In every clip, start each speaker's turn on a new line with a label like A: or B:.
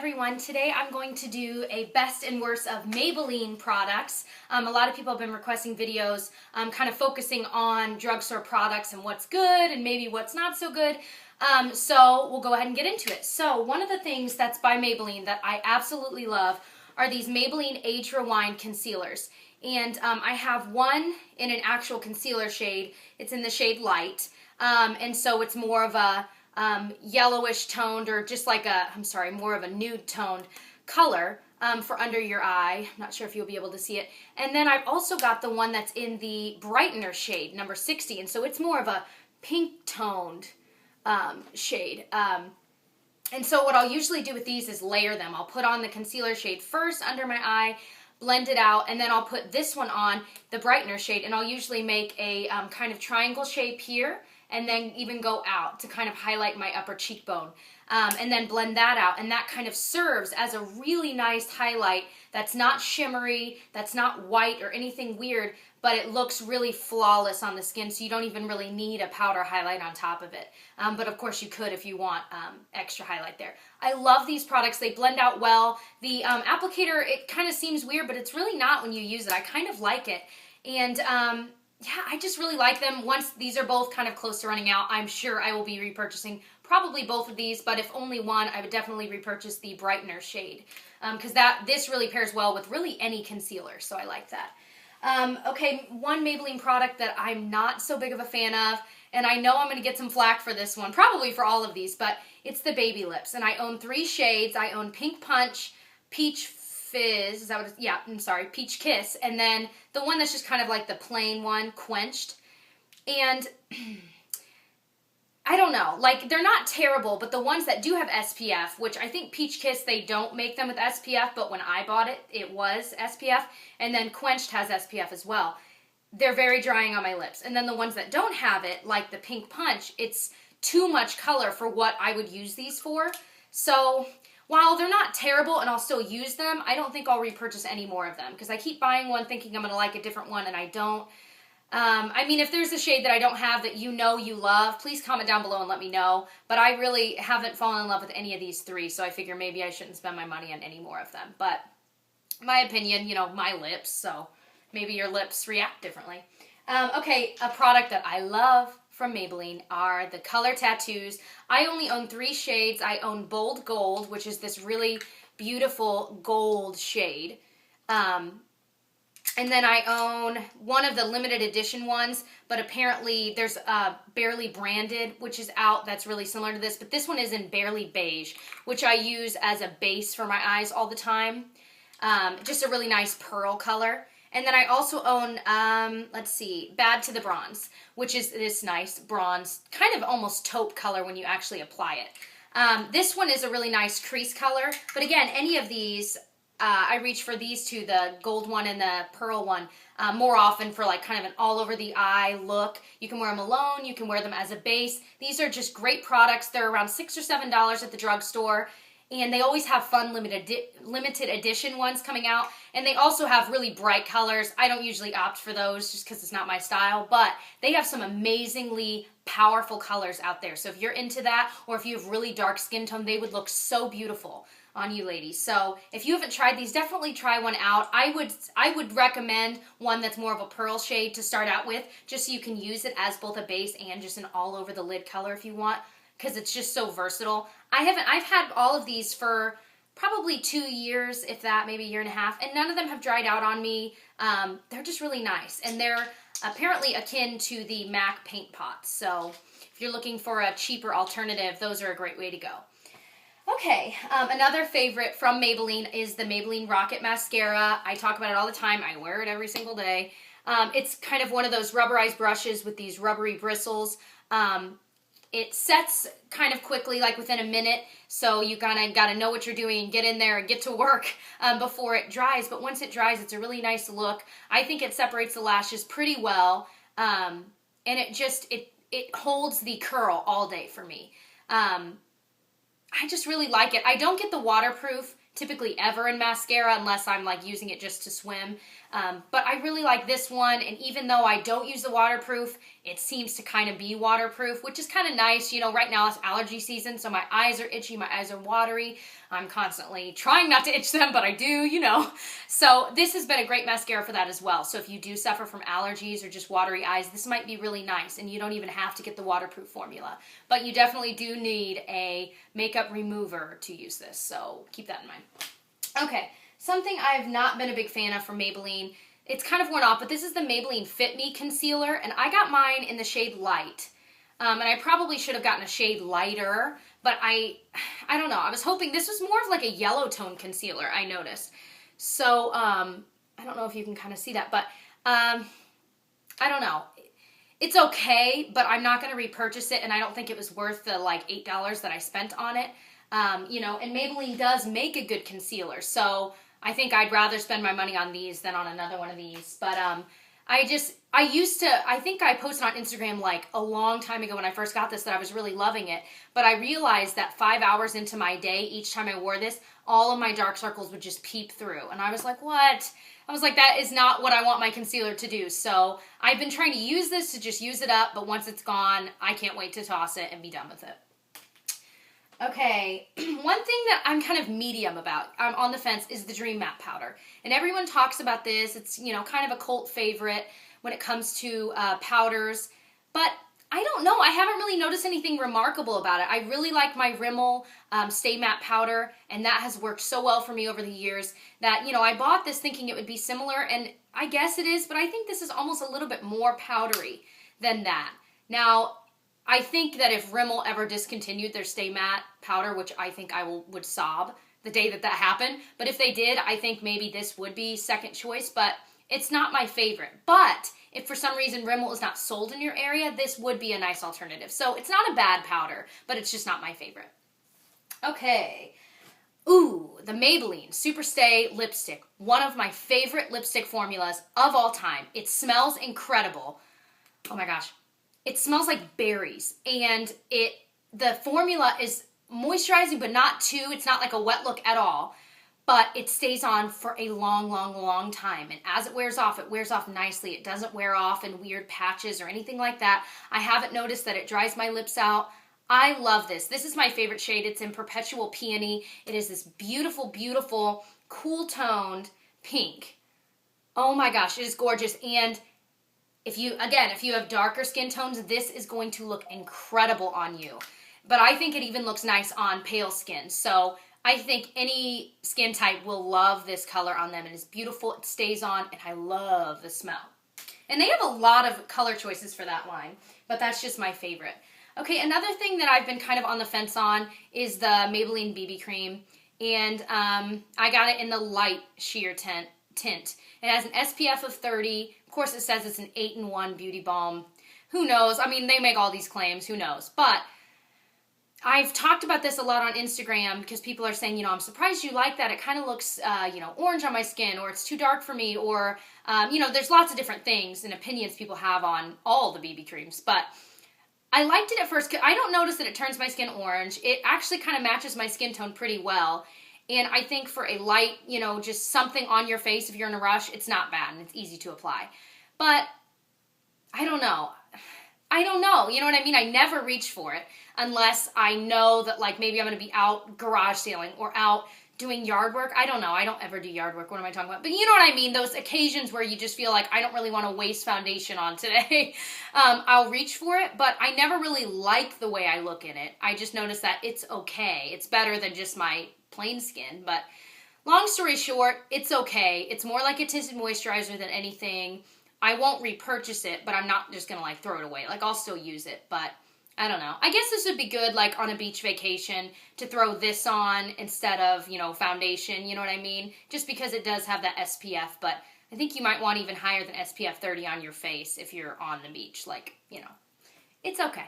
A: everyone. Today I'm going to do a best and worst of Maybelline products. A lot of people have been requesting videos kind of focusing on drugstore products and what's good and maybe what's not so good. So we'll go ahead and get into it. So one of the things that's by Maybelline that I absolutely love are these Maybelline Age Rewind concealers. And I have one in an actual concealer shade. It's in the shade Light. And so it's more of a yellowish toned, or just like more of a nude toned color for under your eye. I'm not sure if you'll be able to see it. And then I've also got the one that's in the brightener shade, number 60. And so it's more of a pink toned shade. And so what I'll usually do with these is layer them. I'll put on the concealer shade first under my eye, blend it out, and then I'll put this one on, the brightener shade, and I'll usually make a kind of triangle shape here, and then even go out to kind of highlight my upper cheekbone. And then blend that out, and that kind of serves as a really nice highlight that's not shimmery, that's not white or anything weird, but it looks really flawless on the skin, so you don't even really need a powder highlight on top of it. But of course you could if you want extra highlight there. I love these products. They blend out well. The applicator, it kind of seems weird, but it's really not when you use it. I kind of like it. And yeah, I just really like them. Once these are both kind of close to running out, I'm sure I will be repurchasing probably both of these, but if only one, I would definitely repurchase the brightener shade because this really pairs well with really any concealer, so I like that. Okay, one Maybelline product that I'm not so big of a fan of, and I know I'm going to get some flack for this one, probably for all of these, but it's the Baby Lips, and I own 3 shades. I own Pink Punch, Peach Fizz, is that what it's, yeah, I'm sorry, Peach Kiss, and then the one that's just kind of like the plain one, Quenched, and I don't know, like, they're not terrible, but the ones that do have SPF, which I think Peach Kiss, they don't make them with SPF, but when I bought it, it was SPF, and then Quenched has SPF as well. They're very drying on my lips, and then the ones that don't have it, like the Pink Punch, it's too much color for what I would use these for, so while they're not terrible and I'll still use them, I don't think I'll repurchase any more of them, because I keep buying one thinking I'm going to like a different one, and I don't. I mean, if there's a shade that I don't have that you know you love, please comment down below and let me know. But I really haven't fallen in love with any of these 3, so I figure maybe I shouldn't spend my money on any more of them. But my opinion, you know, my lips, so maybe your lips react differently. Okay, a product that I love from Maybelline are the color tattoos. I only own 3 shades. I own Bold Gold, which is this really beautiful gold shade. And then I own one of the limited edition ones, but apparently there's Barely Branded, which is out, that's really similar to this, but this one is in Barely Beige, which I use as a base for my eyes all the time. Just a really nice pearl color. And then I also own, let's see, Bad to the Bronze, which is this nice bronze, kind of almost taupe color when you actually apply it. This one is a really nice crease color, but again, any of these, I reach for these 2, the gold one and the pearl one, more often for like kind of an all over the eye look. You can wear them alone, you can wear them as a base. These are just great products. They're around $6 or $7 at the drugstore, and they always have fun limited edition ones coming out, and they also have really bright colors. I don't usually opt for those just because it's not my style, but they have some amazingly powerful colors out there. So if you're into that, or if you have really dark skin tone, they would look so beautiful on you ladies. So if you haven't tried these, definitely try one out. I would recommend one that's more of a pearl shade to start out with, just so you can use it as both a base and just an all over the lid color if you want, because it's just so versatile. I've had all of these for probably 2 years, if that, maybe a year and a half, and none of them have dried out on me. They're just really nice, and they're apparently akin to the MAC paint pots. So if you're looking for a cheaper alternative, those are a great way to go. Okay, another favorite from Maybelline is the Maybelline Rocket Mascara. I talk about it all the time. I wear it every single day. It's kind of one of those rubberized brushes with these rubbery bristles. It sets kind of quickly, like within a minute, so you kind of got to know what you're doing and get in there and get to work before it dries. But once it dries, it's a really nice look. I think it separates the lashes pretty well, and it holds the curl all day for me. I just really like it. I don't get the waterproof typically ever in mascara unless I'm like using it just to swim. But I really like this one, and even though I don't use the waterproof, it seems to kind of be waterproof, which is kind of nice. You know, right now it's allergy season, so my eyes are itchy, my eyes are watery. I'm constantly trying not to itch them, but I do, you know. So this has been a great mascara for that as well. So if you do suffer from allergies or just watery eyes, this might be really nice, and you don't even have to get the waterproof formula. But you definitely do need a makeup remover to use this, so keep that in mind. Okay, something I've not been a big fan of from Maybelline, it's kind of worn off, but this is the Maybelline Fit Me Concealer, and I got mine in the shade Light. And I probably should have gotten a shade lighter, but I don't know. I was hoping this was more of like a yellow tone concealer, I noticed. So, I don't know if you can kind of see that, but I don't know. It's okay, but I'm not going to repurchase it, and I don't think it was worth the like $8 that I spent on it. You know, and Maybelline does make a good concealer, so I think I'd rather spend my money on these than on another one of these. But I think I posted on Instagram like a long time ago when I first got this that I was really loving it. But I realized that 5 hours into my day, each time I wore this, all of my dark circles would just peep through. And I was like, what? I was like, that is not what I want my concealer to do. So I've been trying to use this to just use it up. But once it's gone, I can't wait to toss it and be done with it. Okay, one thing that I'm kind of medium about, I'm on the fence, is the Dream Matte Powder. And everyone talks about this. It's, you know, kind of a cult favorite when it comes to powders. But I don't know. I haven't really noticed anything remarkable about it. I really like my Rimmel Stay Matte Powder, and that has worked so well for me over the years that, you know, I bought this thinking it would be similar, and I guess it is, but I think this is almost a little bit more powdery than that. Now, I think that if Rimmel ever discontinued their Stay Matte powder, which I think I would sob the day that happened, but if they did, I think maybe this would be second choice, but it's not my favorite. But if for some reason Rimmel is not sold in your area, this would be a nice alternative. So it's not a bad powder, but it's just not my favorite. Okay. Ooh, the Maybelline SuperStay lipstick. One of my favorite lipstick formulas of all time. It smells incredible. Oh my gosh. It smells like berries, and the formula is moisturizing, but not too. It's not like a wet look at all, but it stays on for a long, long, long time. And as it wears off nicely. It doesn't wear off in weird patches or anything like that. I haven't noticed that it dries my lips out. I love this. This is my favorite shade. It's in Perpetual Peony. It is this beautiful, beautiful, cool toned pink. Oh my gosh, it is gorgeous. And if you have darker skin tones, this is going to look incredible on you. But I think it even looks nice on pale skin. So I think any skin type will love this color on them. It is beautiful, it stays on, and I love the smell. And they have a lot of color choices for that line, but that's just my favorite. Okay, another thing that I've been kind of on the fence on is the Maybelline BB cream. And I got it in the light sheer tint. It has an SPF of 30. Of course, it says it's an 8-in-1 beauty balm. Who knows? I mean, they make all these claims. Who knows? But I've talked about this a lot on Instagram because people are saying, you know, I'm surprised you like that. It kind of looks, you know, orange on my skin, or it's too dark for me, or, you know, there's lots of different things and opinions people have on all the BB creams. But I liked it at first. I don't notice that it turns my skin orange. It actually kind of matches my skin tone pretty well. And I think for a light, you know, just something on your face if you're in a rush, it's not bad and it's easy to apply. But I don't know. You know what I mean? I never reach for it unless I know that, like, maybe I'm going to be out garage sailing or out doing yard work. I don't know. I don't ever do yard work. What am I talking about? But you know what I mean? Those occasions where you just feel like I don't really want to waste foundation on today. I'll reach for it, but I never really like the way I look in it. I just notice that it's okay. It's better than just my plain skin. But long story short, it's okay. It's more like a tinted moisturizer than anything. I won't repurchase it, but I'm not just going to, like, throw it away. Like, I'll still use it, but I don't know. I guess this would be good, like, on a beach vacation to throw this on instead of, you know, foundation, you know what I mean? Just because it does have that SPF, but I think you might want even higher than SPF 30 on your face if you're on the beach. Like, you know, it's okay.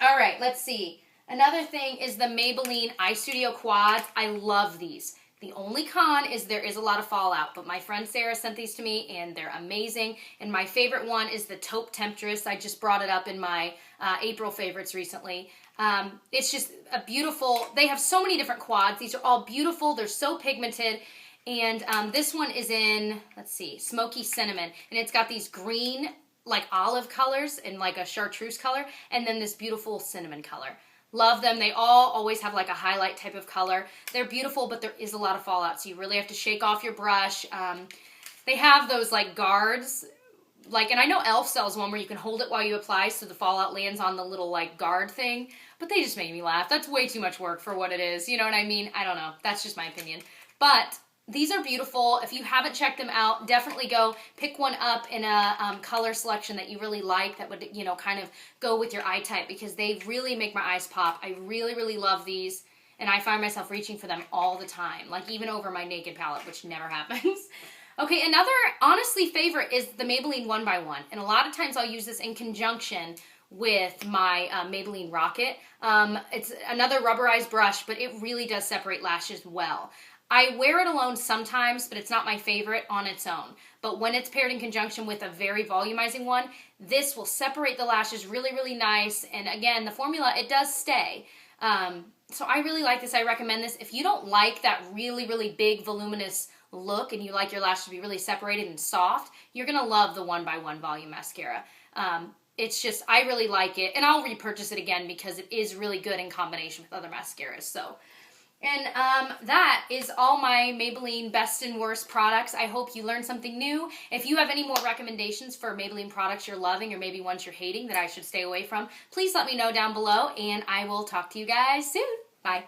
A: All right, let's see. Another thing is the Maybelline Eye Studio Quads. I love these. The only con is there is a lot of fallout, but my friend Sarah sent these to me, and they're amazing. And my favorite one is the Taupe Temptress. I just brought it up in my April favorites recently. It's just a beautiful, they have so many different quads. These are all beautiful. They're so pigmented. And this one is in, let's see, Smoky Cinnamon. And it's got these green like olive colors and like a chartreuse color, and then this beautiful cinnamon color. Love them. They all always have like a highlight type of color. They're beautiful, but there is a lot of fallout, so you really have to shake off your brush. They have those like guards, like, and I know e.l.f. sells one where you can hold it while you apply so the fallout lands on the little like guard thing, but they just make me laugh. That's way too much work for what it is. You know what I mean? I don't know. That's just my opinion. But these are beautiful. If you haven't checked them out, definitely go pick one up in a color selection that you really like that would, you know, kind of go with your eye type, because they really make my eyes pop. I really, really love these, and I find myself reaching for them all the time, like even over my naked palette, which never happens. Okay, another honestly favorite is the Maybelline 1x1, and a lot of times I'll use this in conjunction with my Maybelline Rocket. It's another rubberized brush, but it really does separate lashes well. I wear it alone sometimes, but it's not my favorite on its own. But when it's paired in conjunction with a very volumizing one, this will separate the lashes really, really nice. And again, the formula, it does stay. So I really like this. I recommend this. If you don't like that really, really big, voluminous look and you like your lashes to be really separated and soft, you're going to love the 1x1 Volume Mascara. It's just, I really like it. And I'll repurchase it again because it is really good in combination with other mascaras. So... And that is all my Maybelline best and worst products. I hope you learned something new. If you have any more recommendations for Maybelline products you're loving or maybe ones you're hating that I should stay away from, please let me know down below, and I will talk to you guys soon. Bye.